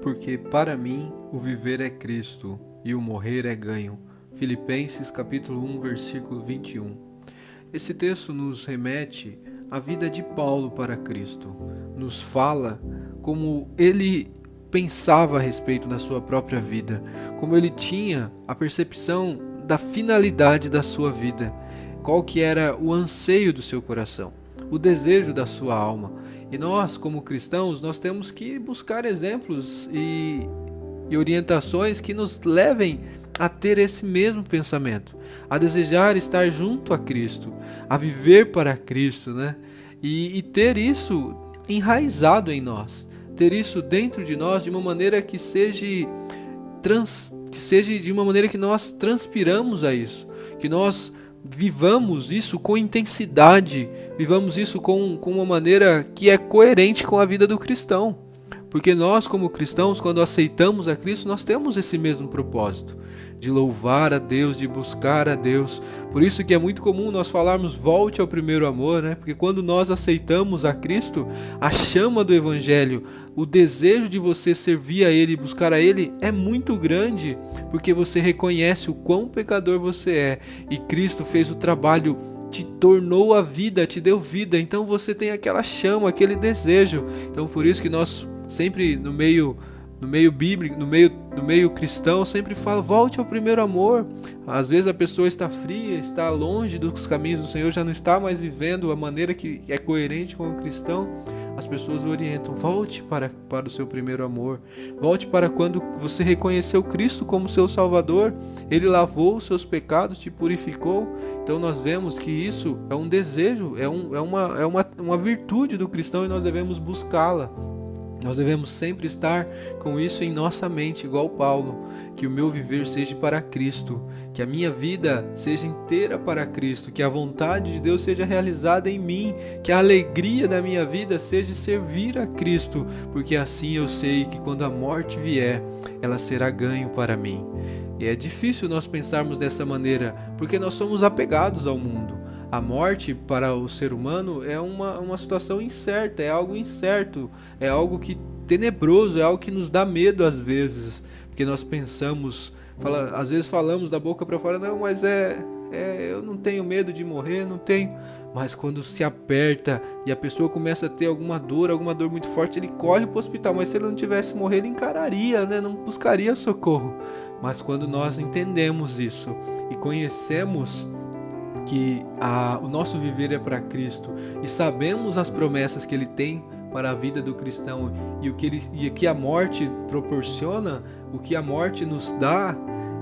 porque para mim o viver é Cristo e o morrer é ganho. Filipenses capítulo 1, versículo 21. Esse texto nos remete à vida de Paulo para Cristo. Nos fala como ele pensava a respeito da sua própria vida, como ele tinha a percepção da finalidade da sua vida, qual que era o anseio do seu coração, o desejo da sua alma. E nós, como cristãos, nós temos que buscar exemplos e orientações que nos levem a ter esse mesmo pensamento, a desejar estar junto a Cristo, a viver para Cristo, né? E ter isso enraizado em nós, ter isso dentro de nós de uma maneira que seja de uma maneira que nós transpiramos a isso, que nós vivamos isso com intensidade, vivamos isso com uma maneira que é coerente com a vida do cristão. Porque nós, como cristãos, quando aceitamos a Cristo, nós temos esse mesmo propósito, de louvar a Deus, de buscar a Deus. Por isso que é muito comum nós falarmos volte ao primeiro amor, né? Porque quando nós aceitamos a Cristo, a chama do Evangelho, o desejo de você servir a Ele e buscar a Ele é muito grande, porque você reconhece o quão pecador você é, e Cristo fez o trabalho, te tornou a vida, te deu vida, então você tem aquela chama, aquele desejo. Então por isso que nós sempre no meio bíblico, no meio cristão, sempre fala, volte ao primeiro amor. Às vezes a pessoa está fria, está longe dos caminhos do Senhor, já não está mais vivendo a maneira que é coerente com o cristão. As pessoas o orientam, volte para o seu primeiro amor, volte para quando você reconheceu Cristo como seu Salvador, Ele lavou os seus pecados, te purificou. Então nós vemos que isso é um desejo, é uma virtude do cristão e nós devemos buscá-la. Nós devemos sempre estar com isso em nossa mente, igual Paulo, que o meu viver seja para Cristo, que a minha vida seja inteira para Cristo, que a vontade de Deus seja realizada em mim, que a alegria da minha vida seja servir a Cristo, porque assim eu sei que quando a morte vier, ela será ganho para mim. E é difícil nós pensarmos dessa maneira, porque nós somos apegados ao mundo. A morte para o ser humano é uma situação incerta, é algo incerto, é algo tenebroso, é algo que nos dá medo às vezes, porque nós pensamos, às vezes falamos da boca para fora, não, mas eu não tenho medo de morrer, não tenho. Mas quando se aperta e a pessoa começa a ter alguma dor muito forte, ele corre para o hospital, mas se ele não tivesse morrer, ele encararia, né? Não buscaria socorro. Mas quando nós entendemos isso e conhecemos que o nosso viver é para Cristo e sabemos as promessas que Ele tem para a vida do cristão e o que a morte proporciona, o que a morte nos dá,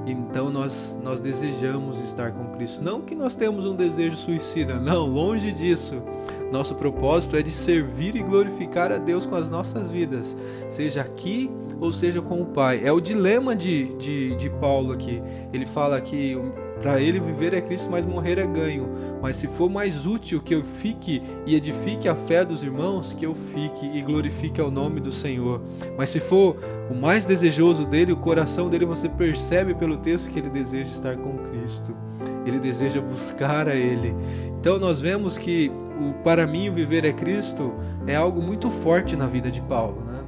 então nós desejamos estar com Cristo. Não que nós temos um desejo suicida, não, longe disso. Nosso propósito é de servir e glorificar a Deus com as nossas vidas, seja aqui ou seja com o Pai. É o dilema de Paulo aqui. Ele fala que para ele viver é Cristo, mas morrer é ganho. Mas se for mais útil que eu fique e edifique a fé dos irmãos, que eu fique e glorifique ao nome do Senhor. Mas se for o mais desejoso dele, o coração dele, você percebe pelo texto que ele deseja estar com Cristo. Ele deseja buscar a Ele. Então nós vemos que para mim o viver é Cristo é algo muito forte na vida de Paulo, né?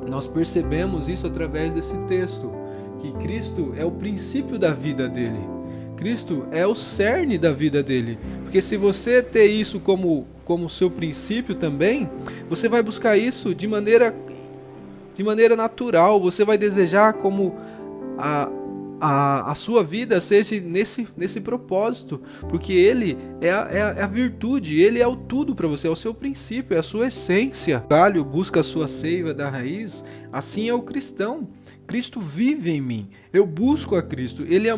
Nós percebemos isso através desse texto, que Cristo é o princípio da vida dele. Cristo é o cerne da vida dele, porque se você ter isso como seu princípio também, você vai buscar isso de maneira natural, você vai desejar como a sua vida seja nesse propósito, porque Ele é a virtude, Ele é o tudo para você, é o seu princípio, é a sua essência. O galho busca a sua seiva da raiz, assim é o cristão. Cristo vive em mim, eu busco a Cristo, Ele é o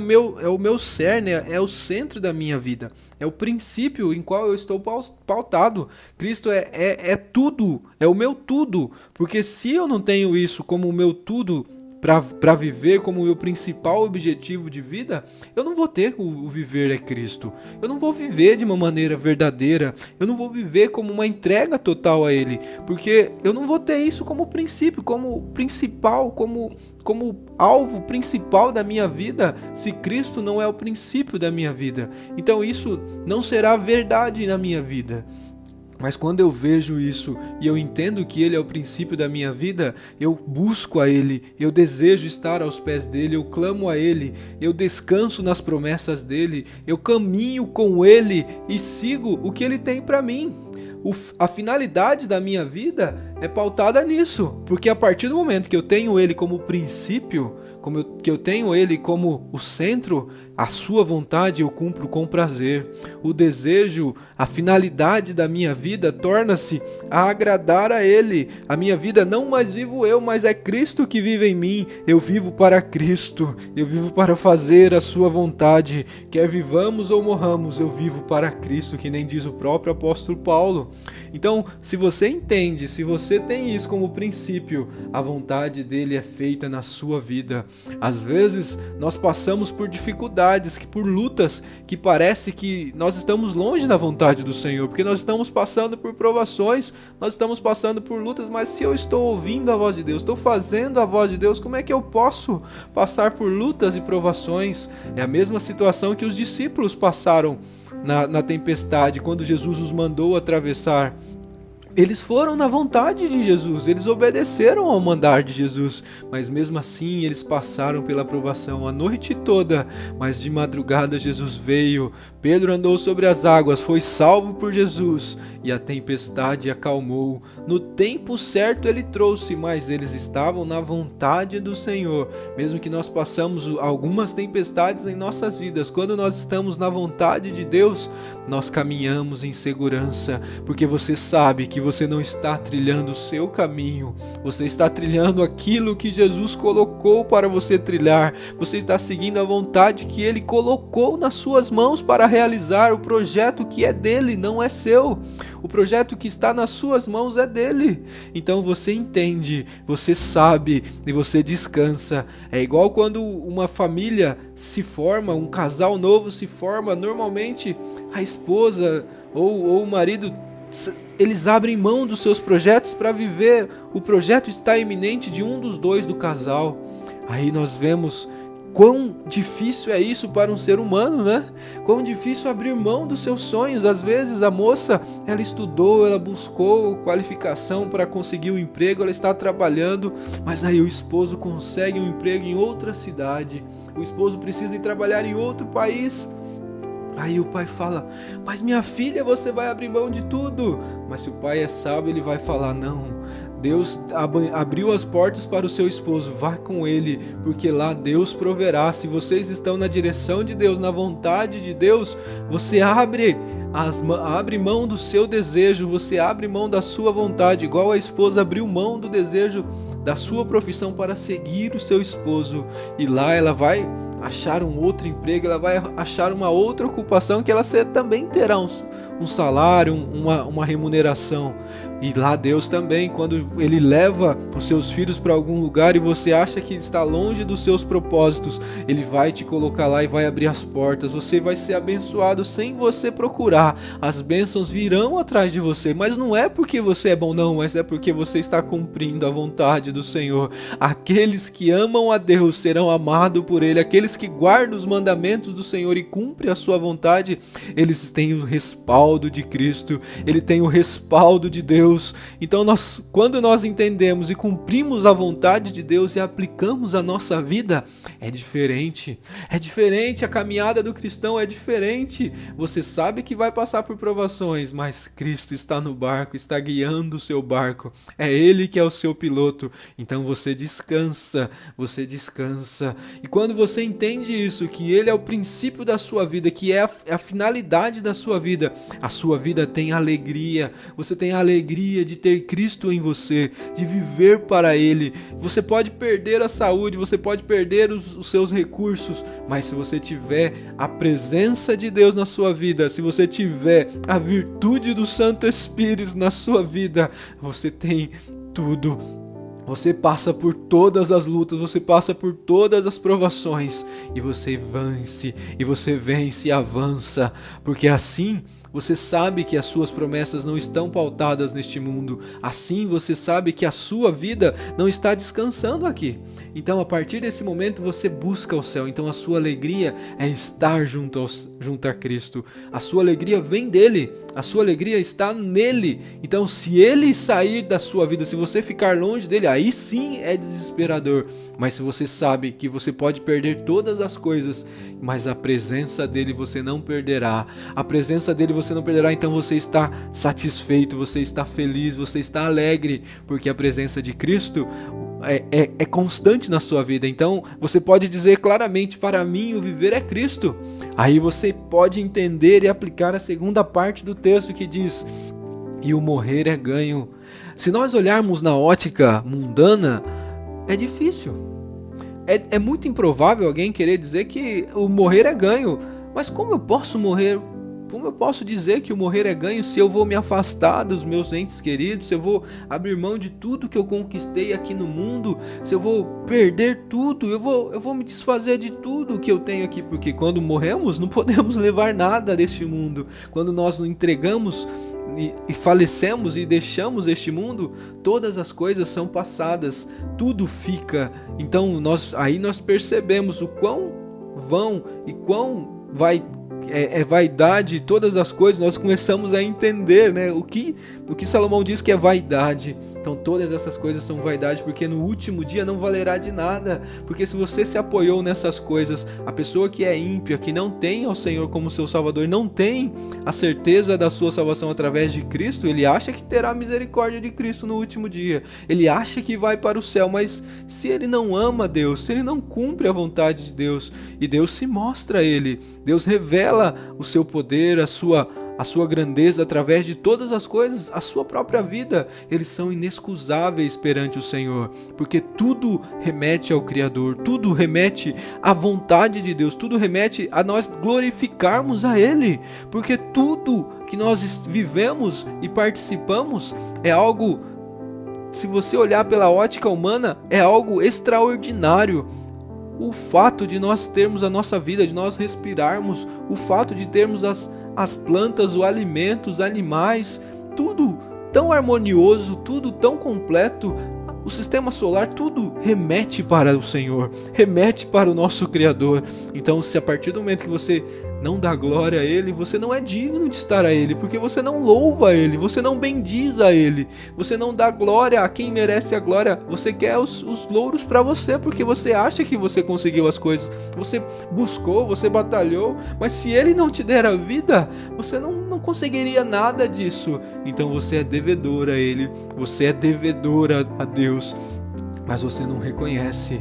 meu cerne, é o centro da minha vida, é o princípio em qual eu estou pautado. Cristo é tudo, é o meu tudo, porque se eu não tenho isso como o meu tudo para viver como o meu principal objetivo de vida, eu não vou ter o viver é Cristo. Eu não vou viver de uma maneira verdadeira, eu não vou viver como uma entrega total a Ele, porque eu não vou ter isso como princípio, como principal, como alvo principal da minha vida, se Cristo não é o princípio da minha vida. Então isso não será verdade na minha vida. Mas quando eu vejo isso e eu entendo que Ele é o princípio da minha vida, eu busco a Ele, eu desejo estar aos pés dEle, eu clamo a Ele, eu descanso nas promessas dEle, eu caminho com Ele e sigo o que Ele tem para mim. A finalidade da minha vida é pautada nisso, porque a partir do momento que eu tenho Ele como princípio, que eu tenho Ele como o centro, a sua vontade eu cumpro com prazer. O desejo, a finalidade da minha vida torna-se a agradar a Ele. A minha vida não mais vivo eu, mas é Cristo que vive em mim. Eu vivo para Cristo, eu vivo para fazer a sua vontade. Quer vivamos ou morramos, eu vivo para Cristo, que nem diz o próprio apóstolo Paulo. Então, se você entende, se você tem isso como princípio, a vontade dele é feita na sua vida. Às vezes, nós passamos por dificuldades, por lutas, que parece que nós estamos longe da vontade do Senhor, porque nós estamos passando por provações, nós estamos passando por lutas, mas se eu estou ouvindo a voz de Deus, estou fazendo a voz de Deus, como é que eu posso passar por lutas e provações? É a mesma situação que os discípulos passaram na tempestade, quando Jesus os mandou atravessar. Eles foram na vontade de Jesus, eles obedeceram ao mandar de Jesus, mas mesmo assim eles passaram pela provação a noite toda, mas de madrugada Jesus veio, Pedro andou sobre as águas, foi salvo por Jesus e a tempestade acalmou. No tempo certo ele trouxe, mas eles estavam na vontade do Senhor. Mesmo que nós passamos algumas tempestades em nossas vidas, quando nós estamos na vontade de Deus, nós caminhamos em segurança, porque você sabe que você não está trilhando o seu caminho, você está trilhando aquilo que Jesus colocou para você trilhar, você está seguindo a vontade que Ele colocou nas suas mãos para realizar o projeto que é dele, não é seu. O projeto que está nas suas mãos é dele. Então você entende, você sabe e você descansa. É igual quando uma família se forma, um casal novo se forma, normalmente a esposa ou o marido, eles abrem mão dos seus projetos para viver. O projeto está iminente de um dos dois do casal. Aí nós vemos quão difícil é isso para um ser humano, né? Quão difícil abrir mão dos seus sonhos. Às vezes a moça, ela estudou, ela buscou qualificação para conseguir um emprego, ela está trabalhando, mas aí o esposo consegue um emprego em outra cidade, o esposo precisa ir trabalhar em outro país. Aí o pai fala: mas minha filha, você vai abrir mão de tudo. Mas se o pai é sábio, ele vai falar: não, Deus abriu as portas para o seu esposo, vá com ele, porque lá Deus proverá. Se vocês estão na direção de Deus, na vontade de Deus, você abre mão do seu desejo, você abre mão da sua vontade, igual a esposa abriu mão do desejo da sua profissão para seguir o seu esposo, e lá ela vai achar um outro emprego, ela vai achar uma outra ocupação que ela também terá um salário, uma remuneração. E lá Deus também, quando Ele leva os seus filhos para algum lugar e você acha que está longe dos seus propósitos, Ele vai te colocar lá e vai abrir as portas. Você vai ser abençoado sem você procurar. As bênçãos virão atrás de você, mas não é porque você é bom, não, mas é porque você está cumprindo a vontade do Senhor. Aqueles que amam a Deus serão amados por Ele. Aqueles que guardam os mandamentos do Senhor e cumprem a sua vontade, eles têm o respaldo de Cristo, Ele tem o respaldo de Deus. Então quando nós entendemos e cumprimos a vontade de Deus e aplicamos a nossa vida, é diferente, a caminhada do cristão é diferente. Você sabe que vai passar por provações, mas Cristo está no barco, está guiando o seu barco, é Ele que é o seu piloto, então você descansa, e quando você entende isso, que Ele é o princípio da sua vida, que é a finalidade da sua vida, a sua vida tem alegria, você tem alegria de ter Cristo em você, de viver para Ele. Você pode perder a saúde, você pode perder os seus recursos, mas se você tiver a presença de Deus na sua vida, se você tiver a virtude do Santo Espírito na sua vida, você tem tudo. Você passa por todas as lutas, você passa por todas as provações e você vence e avança, porque assim você sabe que as suas promessas não estão pautadas neste mundo. Assim você sabe que a sua vida não está descansando aqui. Então a partir desse momento você busca o céu. Então a sua alegria é estar junto a Cristo. A sua alegria vem dele. A sua alegria está nele. Então se ele sair da sua vida, se você ficar longe dele, aí sim é desesperador. Mas se você sabe que você pode perder todas as coisas, mas a presença dele você não perderá. A presença dele você não perderá, então você está satisfeito, você está feliz, você está alegre, porque a presença de Cristo é constante na sua vida. Então você pode dizer claramente: para mim o viver é Cristo. Aí você pode entender e aplicar a segunda parte do texto que diz: e o morrer é ganho. Se nós olharmos na ótica mundana, é difícil. É muito improvável alguém querer dizer que o morrer é ganho. Mas como eu posso morrer? Como eu posso dizer que o morrer é ganho se eu vou me afastar dos meus entes queridos, se eu vou abrir mão de tudo que eu conquistei aqui no mundo, se eu vou perder tudo, eu vou me desfazer de tudo que eu tenho aqui, porque quando morremos não podemos levar nada deste mundo. Quando nós nos entregamos e falecemos e deixamos este mundo, todas as coisas são passadas, tudo fica. Então aí nós percebemos o quão vão e quão é vaidade todas as coisas. Nós começamos a entender, né, o que Salomão diz que é vaidade. Então todas essas coisas são vaidade, porque no último dia não valerá de nada. Porque se você se apoiou nessas coisas, a pessoa que é ímpia, que não tem ao Senhor como seu Salvador, não tem a certeza da sua salvação através de Cristo, ele acha que terá misericórdia de Cristo no último dia, ele acha que vai para o céu, mas se ele não ama Deus, se ele não cumpre a vontade de Deus, e Deus se mostra a ele, Deus revela o seu poder, a sua grandeza através de todas as coisas, a sua própria vida, eles são inexcusáveis perante o Senhor, porque tudo remete ao Criador, tudo remete à vontade de Deus, tudo remete a nós glorificarmos a Ele, porque tudo que nós vivemos e participamos é algo, se você olhar pela ótica humana, é algo extraordinário. O fato de nós termos a nossa vida, de nós respirarmos, o fato de termos as plantas, o alimento, os animais, tudo tão harmonioso, tudo tão completo, o sistema solar, tudo remete para o Senhor, remete para o nosso Criador. Então, se a partir do momento que você não dá glória a Ele, você não é digno de estar a Ele, porque você não louva a Ele, você não bendiz a Ele, você não dá glória a quem merece a glória, você quer os louros para você, porque você acha que você conseguiu as coisas, você buscou, você batalhou, mas se Ele não te der a vida, você não conseguiria nada disso. Então você é devedor a Ele, você é devedora a Deus, mas você não reconhece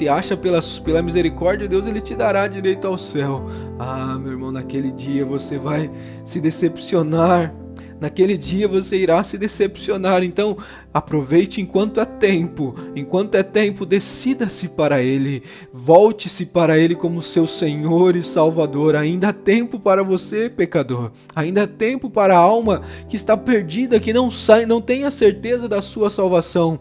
e acha pela misericórdia de Deus, Ele te dará direito ao céu. Ah, meu irmão, naquele dia você vai se decepcionar, naquele dia você irá se decepcionar. Então aproveite enquanto é tempo, decida-se para Ele, volte-se para Ele como seu Senhor e Salvador. Ainda há tempo para você, pecador, ainda há tempo para a alma que está perdida, que não tem a certeza da sua salvação.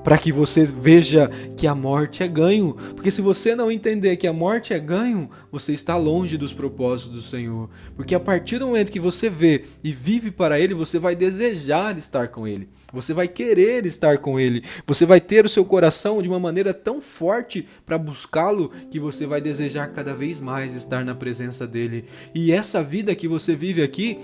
Para que você veja que a morte é ganho, porque se você não entender que a morte é ganho, você está longe dos propósitos do Senhor, porque a partir do momento que você vê e vive para Ele, você vai desejar estar com Ele, você vai querer estar com Ele, você vai ter o seu coração de uma maneira tão forte para buscá-lo, que você vai desejar cada vez mais estar na presença dEle. E essa vida que você vive aqui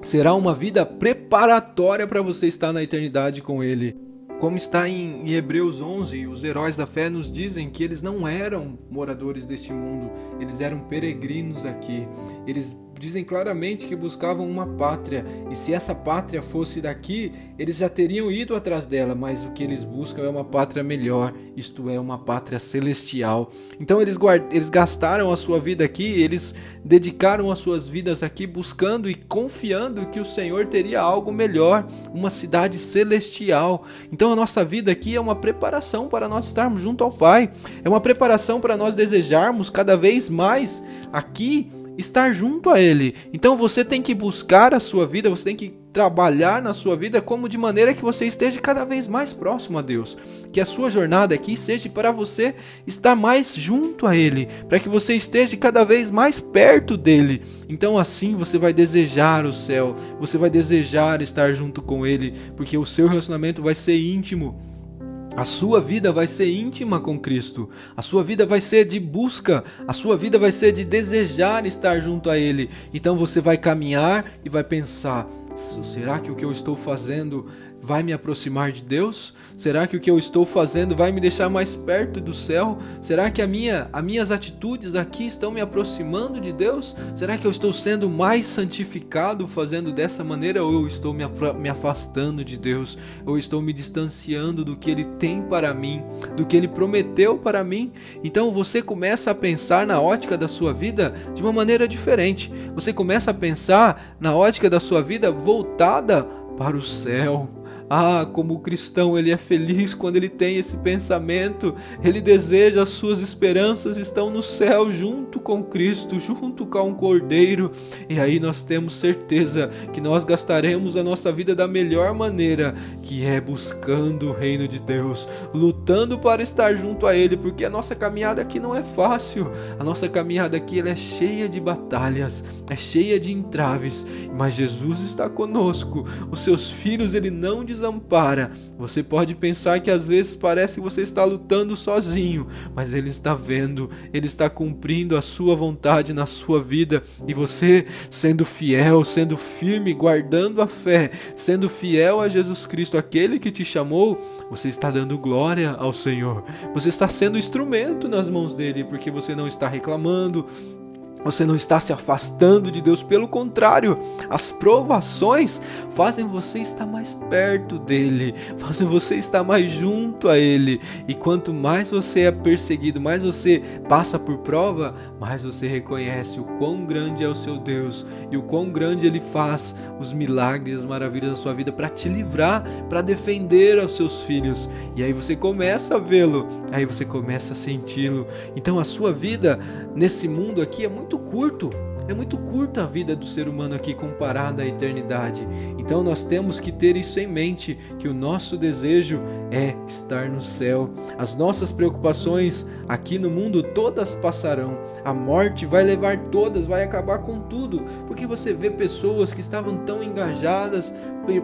será uma vida preparatória para você estar na eternidade com Ele. Como está em Hebreus 11, os heróis da fé nos dizem que eles não eram moradores deste mundo, eles eram peregrinos aqui. Eles dizem claramente que buscavam uma pátria, e se essa pátria fosse daqui, eles já teriam ido atrás dela, mas o que eles buscam é uma pátria melhor, isto é, uma pátria celestial. Então eles gastaram a sua vida aqui, eles dedicaram as suas vidas aqui buscando e confiando que o Senhor teria algo melhor, uma cidade celestial. Então a nossa vida aqui é uma preparação para nós estarmos junto ao Pai, é uma preparação para nós desejarmos cada vez mais aqui estar junto a Ele. Então você tem que buscar a sua vida, você tem que trabalhar na sua vida como de maneira que você esteja cada vez mais próximo a Deus. Que a sua jornada aqui seja para você estar mais junto a Ele, para que você esteja cada vez mais perto dEle. Então assim você vai desejar o céu, você vai desejar estar junto com Ele, porque o seu relacionamento vai ser íntimo. A sua vida vai ser íntima com Cristo, a sua vida vai ser de busca, a sua vida vai ser de desejar estar junto a Ele. Então você vai caminhar e vai pensar, será que o que eu estou fazendo vai me aproximar de Deus? Será que o que eu estou fazendo vai me deixar mais perto do céu? Será que as minhas atitudes aqui estão me aproximando de Deus? Será que eu estou sendo mais santificado fazendo dessa maneira? Ou eu estou me afastando de Deus? Ou estou me distanciando do que Ele tem para mim? Do que Ele prometeu para mim? Então você começa a pensar na ótica da sua vida de uma maneira diferente. Você começa a pensar na ótica da sua vida voltada para o céu. Ah, como o cristão ele é feliz quando ele tem esse pensamento, ele deseja, as suas esperanças estão no céu junto com Cristo, junto com o Cordeiro, e aí nós temos certeza que nós gastaremos a nossa vida da melhor maneira, que é buscando o reino de Deus, lutando para estar junto a Ele, porque a nossa caminhada aqui não é fácil, a nossa caminhada aqui ela é cheia de batalhas, é cheia de entraves, mas Jesus está conosco, os seus filhos ele não desampara. Você pode pensar que às vezes parece que você está lutando sozinho, mas Ele está vendo, Ele está cumprindo a sua vontade na sua vida, e você sendo fiel, sendo firme, guardando a fé, sendo fiel a Jesus Cristo, aquele que te chamou, você está dando glória ao Senhor, você está sendo instrumento nas mãos dele, porque você não está reclamando, você não está se afastando de Deus, pelo contrário, as provações fazem você estar mais perto dele, fazem você estar mais junto a ele, e quanto mais você é perseguido, mais você passa por prova, mais você reconhece o quão grande é o seu Deus, e o quão grande ele faz os milagres, as maravilhas da sua vida para te livrar, para defender aos seus filhos, e aí você começa a vê-lo, aí você começa a senti-lo. Então a sua vida nesse mundo aqui é muito curto, é muito curta a vida do ser humano aqui comparada à eternidade. Então nós temos que ter isso em mente, que o nosso desejo é estar no céu. As nossas preocupações aqui no mundo todas passarão, a morte vai levar todas, vai acabar com tudo, porque você vê pessoas que estavam tão engajadas,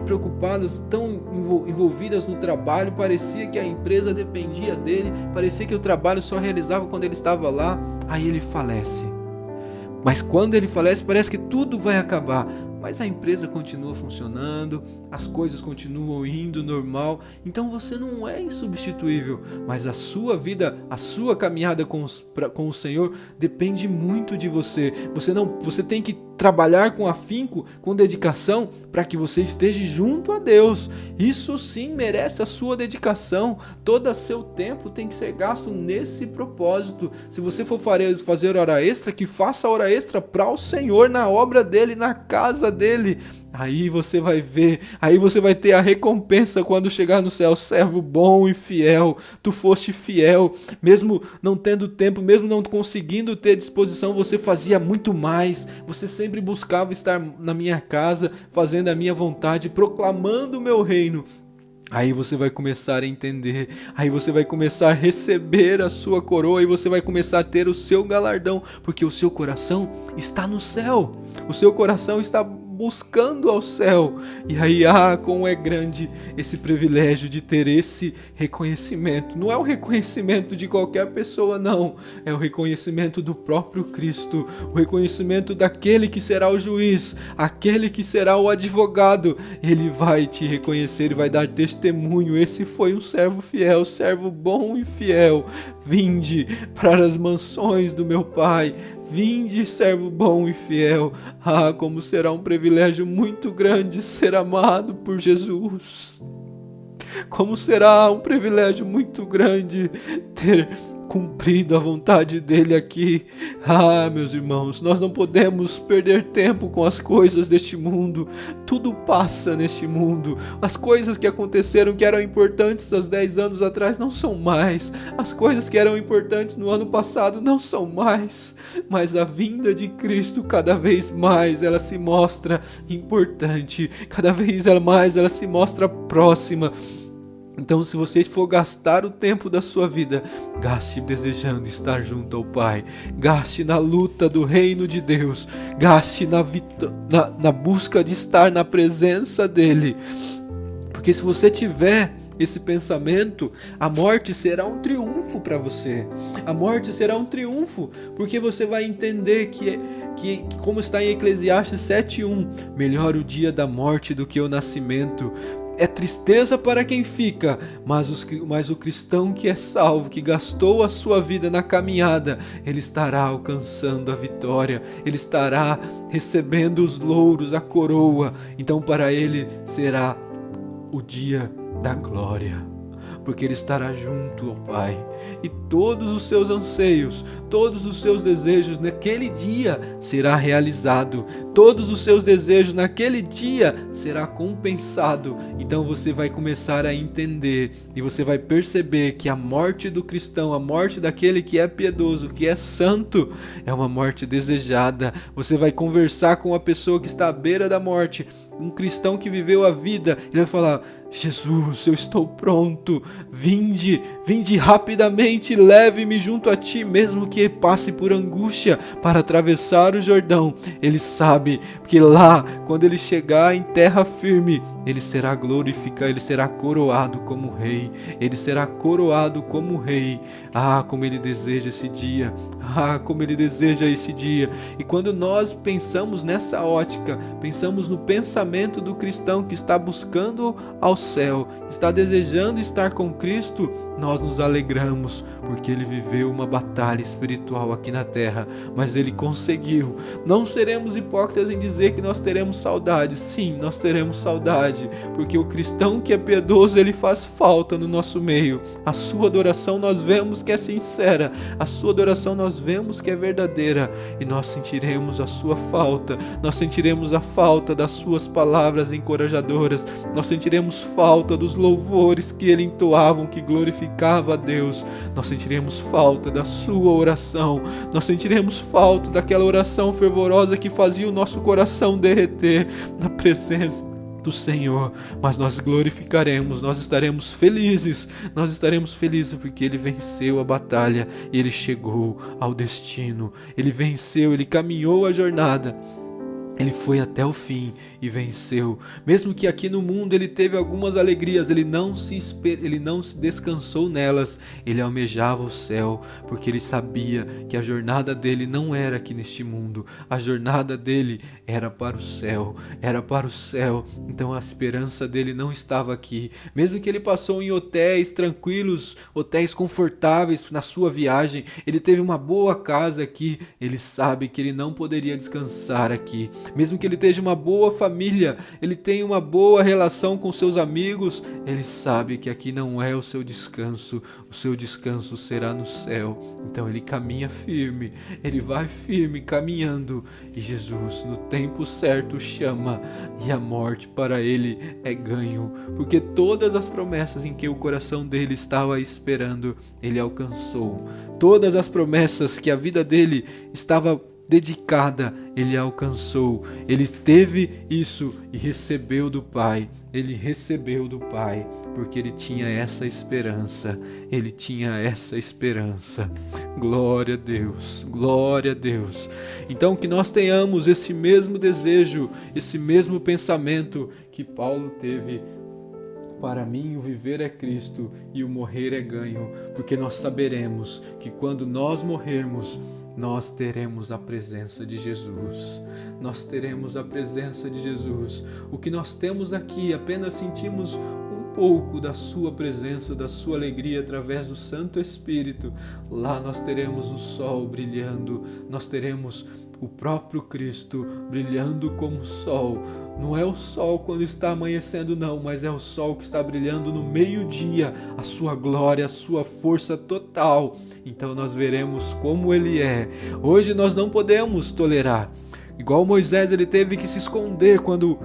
preocupadas, tão envolvidas no trabalho, parecia que a empresa dependia dele, parecia que o trabalho só realizava quando ele estava lá, aí ele falece. Mas quando ele falece, parece que tudo vai acabar, mas a empresa continua funcionando, as coisas continuam indo normal, então você não é insubstituível, mas a sua vida, a sua caminhada com o Senhor depende muito de você. Você tem que trabalhar com afinco, com dedicação, para que você esteja junto a Deus. Isso sim merece a sua dedicação. Todo o seu tempo tem que ser gasto nesse propósito. Se você for fazer hora extra, que faça hora extra para o Senhor, na obra dele, na casa dele. Aí você vai ver, aí você vai ter a recompensa quando chegar no céu. Servo bom e fiel, tu foste fiel, mesmo não tendo tempo, mesmo não conseguindo ter disposição, você fazia muito mais, você sempre buscava estar na minha casa, fazendo a minha vontade, proclamando o meu reino. Aí você vai começar a entender, aí você vai começar a receber a sua coroa, e você vai começar a ter o seu galardão, porque o seu coração está no céu, o seu coração está buscando ao céu. E aí, como é grande esse privilégio de ter esse reconhecimento. Não é o reconhecimento de qualquer pessoa, não. É o reconhecimento do próprio Cristo, o reconhecimento daquele que será o juiz, aquele que será o advogado. Ele vai te reconhecer e vai dar testemunho. Esse foi um servo fiel, servo bom e fiel. Vinde para as mansões do meu Pai. Vinde, servo bom e fiel. Como será um privilégio muito grande ser amado por Jesus. Como será um privilégio muito grande ter cumprindo a vontade dele aqui. Meus irmãos, nós não podemos perder tempo com as coisas deste mundo. Tudo passa neste mundo. As coisas que aconteceram, que eram importantes há 10 anos atrás, não são mais. As coisas que eram importantes no ano passado não são mais. Mas a vinda de Cristo, cada vez mais ela se mostra importante. Cada vez mais ela se mostra próxima. Então, se você for gastar o tempo da sua vida, gaste desejando estar junto ao Pai. Gaste na luta do reino de Deus. Gaste na busca de estar na presença dEle. Porque se você tiver esse pensamento, a morte será um triunfo para você. A morte será um triunfo, porque você vai entender que como está em Eclesiastes 7:1, melhor o dia da morte do que o nascimento. É tristeza para quem fica, mas o cristão que é salvo, que gastou a sua vida na caminhada, ele estará alcançando a vitória, ele estará recebendo os louros, a coroa. Então para ele será o dia da glória, porque ele estará junto ao Pai, e todos os seus anseios, todos os seus desejos naquele dia será realizado, todos os seus desejos naquele dia será compensado. Então você vai começar a entender e você vai perceber que a morte do cristão, a morte daquele que é piedoso, que é santo, é uma morte desejada. Você vai conversar com a pessoa que está à beira da morte, um cristão que viveu a vida, ele vai falar: Jesus, eu estou pronto, vinde rapidamente, leve-me junto a ti, mesmo que passe por angústia para atravessar o Jordão. Ele sabe que lá, quando ele chegar em terra firme, ele será glorificado, ele será coroado como rei, ele será coroado como rei. Como ele deseja esse dia, como ele deseja esse dia. E quando nós pensamos nessa ótica, pensamos no pensamento do cristão que está buscando ao céu, está desejando estar com Cristo, nós nos alegramos, porque ele viveu uma batalha espiritual aqui na terra, mas ele conseguiu. Não seremos hipócritas em dizer que nós teremos saudade. Sim, nós teremos saudade, porque o cristão que é piedoso, ele faz falta no nosso meio. A sua adoração nós vemos que é sincera, a sua adoração nós vemos que é verdadeira, e nós sentiremos a sua falta, nós sentiremos a falta das suas palavras encorajadoras, nós sentiremos falta dos louvores que ele entoavam, que glorificava a Deus, nós sentiremos falta da sua oração, nós sentiremos falta daquela oração fervorosa que fazia o nosso coração derreter na presença do Senhor. Mas nós glorificaremos, nós estaremos felizes porque ele venceu a batalha e ele chegou ao destino, ele venceu, ele caminhou a jornada, ele foi até o fim e venceu. Mesmo que aqui no mundo ele teve algumas alegrias, ele não se descansou nelas. Ele almejava o céu, porque ele sabia que a jornada dele não era aqui neste mundo. A jornada dele era para o céu, era para o céu. Então a esperança dele não estava aqui. Mesmo que ele passou em hotéis tranquilos, hotéis confortáveis na sua viagem, ele teve uma boa casa aqui, ele sabe que ele não poderia descansar aqui. Mesmo que ele esteja uma boa família, ele tenha uma boa relação com seus amigos, ele sabe que aqui não é o seu descanso será no céu. Então ele caminha firme, ele vai firme caminhando, e Jesus no tempo certo chama, e a morte para ele é ganho, porque todas as promessas em que o coração dele estava esperando, ele alcançou. Todas as promessas que a vida dele estava dedicada, ele alcançou. Ele teve isso e recebeu do Pai. Ele recebeu do Pai, porque ele tinha essa esperança. Ele tinha essa esperança. Glória a Deus, glória a Deus. Então que nós tenhamos esse mesmo desejo, esse mesmo pensamento que Paulo teve. Para mim o viver é Cristo e o morrer é ganho, porque nós saberemos que quando nós morrermos, nós teremos a presença de Jesus. Nós teremos a presença de Jesus. O que nós temos aqui, apenas sentimos pouco da sua presença, da sua alegria através do Santo Espírito, lá nós teremos o sol brilhando, nós teremos o próprio Cristo brilhando como o sol. Não é o sol quando está amanhecendo, não, mas é o sol que está brilhando no meio-dia, a sua glória, a sua força total. Então nós veremos como Ele é. Hoje nós não podemos tolerar. Igual Moisés, ele teve que se esconder quando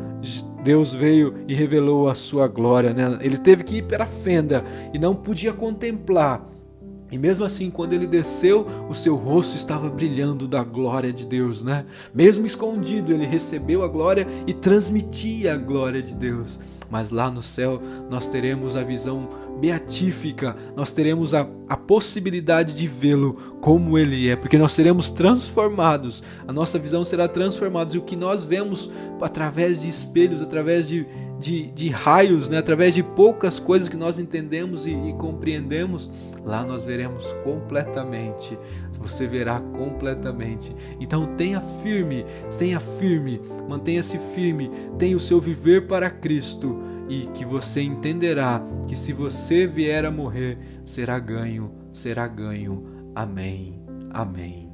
Deus veio e revelou a sua glória, né? Ele teve que ir para a fenda e não podia contemplar. E mesmo assim, quando ele desceu, o seu rosto estava brilhando da glória de Deus, né? Mesmo escondido, ele recebeu a glória e transmitia a glória de Deus. Mas lá no céu, nós teremos a visão beatífica, nós teremos a possibilidade de vê-lo como ele é, porque nós seremos transformados, a nossa visão será transformada, e o que nós vemos através de espelhos, através de raios, né? Através de poucas coisas que nós entendemos e compreendemos, lá nós veremos completamente, você verá completamente. Então tenha firme, mantenha-se firme, tenha o seu viver para Cristo, e que você entenderá que se você vier a morrer, será ganho. Amém. Amém.